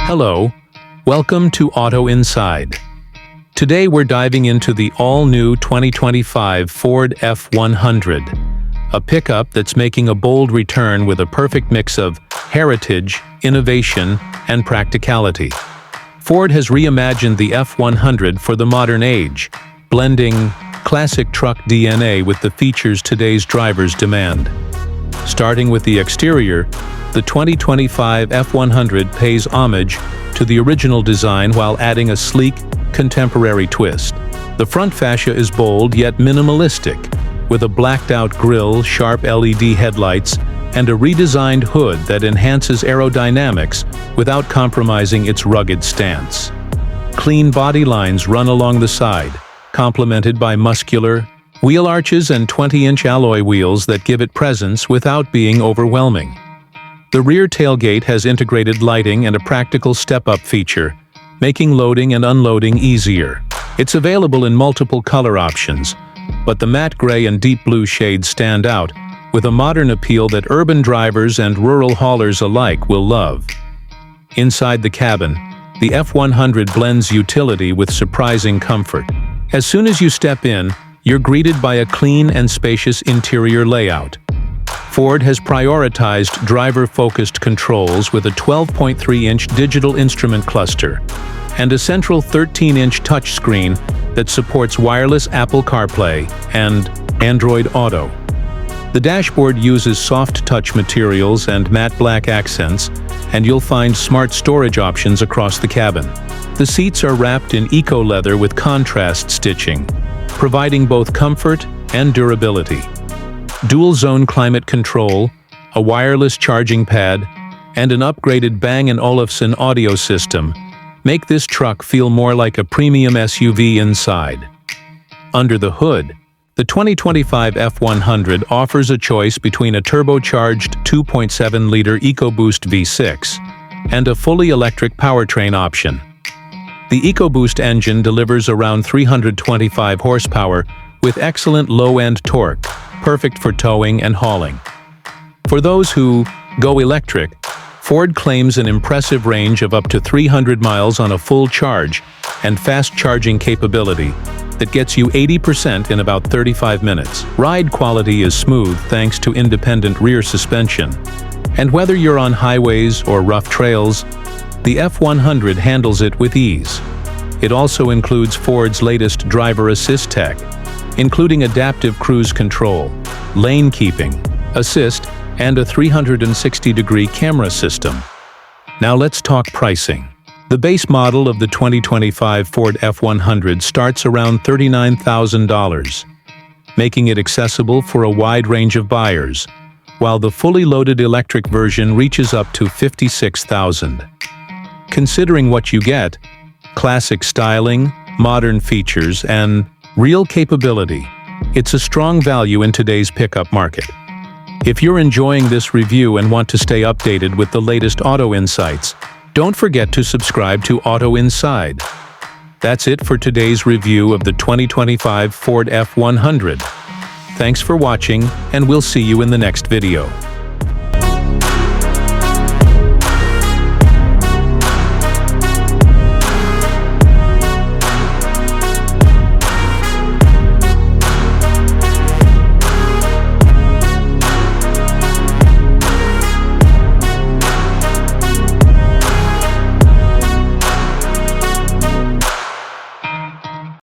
Hello, welcome to Auto Inside. Today we're diving into the all-new 2025 Ford F-100, a pickup that's making a bold return with a perfect mix of heritage, innovation, and practicality. Ford has reimagined the F-100 for the modern age, blending classic truck DNA with the features today's drivers demand. Starting with the exterior, the 2025 F-100 pays homage to the original design while adding a sleek, contemporary twist. The front fascia is bold yet minimalistic, with a blacked-out grille, sharp LED headlights, and a redesigned hood that enhances aerodynamics without compromising its rugged stance. Clean body lines run along the side, complemented by muscular wheel arches and 20-inch alloy wheels that give it presence without being overwhelming. The rear tailgate has integrated lighting and a practical step-up feature, making loading and unloading easier. It's available in multiple color options, but the matte gray and deep blue shades stand out, with a modern appeal that urban drivers and rural haulers alike will love. Inside the cabin, the F-100 blends utility with surprising comfort. As soon as you step in, you're greeted by a clean and spacious interior layout. Ford has prioritized driver-focused controls with a 12.3-inch digital instrument cluster and a central 13-inch touchscreen that supports wireless Apple CarPlay and Android Auto. The dashboard uses soft-touch materials and matte black accents, and you'll find smart storage options across the cabin. The seats are wrapped in eco-leather with contrast stitching, providing both comfort and durability. Dual-zone climate control, a wireless charging pad, and an upgraded Bang & Olufsen audio system make this truck feel more like a premium SUV inside. Under the hood, the 2025 F-100 offers a choice between a turbocharged 2.7-liter EcoBoost V6 and a fully electric powertrain option. The EcoBoost engine delivers around 325 horsepower with excellent low-end torque, perfect for towing and hauling. For those who go electric, Ford claims an impressive range of up to 300 miles on a full charge and fast charging capability that gets you 80% in about 35 minutes. Ride quality is smooth thanks to independent rear suspension. And whether you're on highways or rough trails, the F-100 handles it with ease. It also includes Ford's latest driver assist tech, including adaptive cruise control, lane keeping, assist, and a 360-degree camera system. Now let's talk pricing. The base model of the 2025 Ford F-100 starts around $39,000, making it accessible for a wide range of buyers, while the fully loaded electric version reaches up to $56,000. Considering what you get, classic styling, modern features, and real capability, it's a strong value in today's pickup market. If you're enjoying this review and want to stay updated with the latest auto insights, don't forget to subscribe to Auto Inside. That's it for today's review of the 2025 Ford F-100. Thanks for watching, and we'll see you in the next video.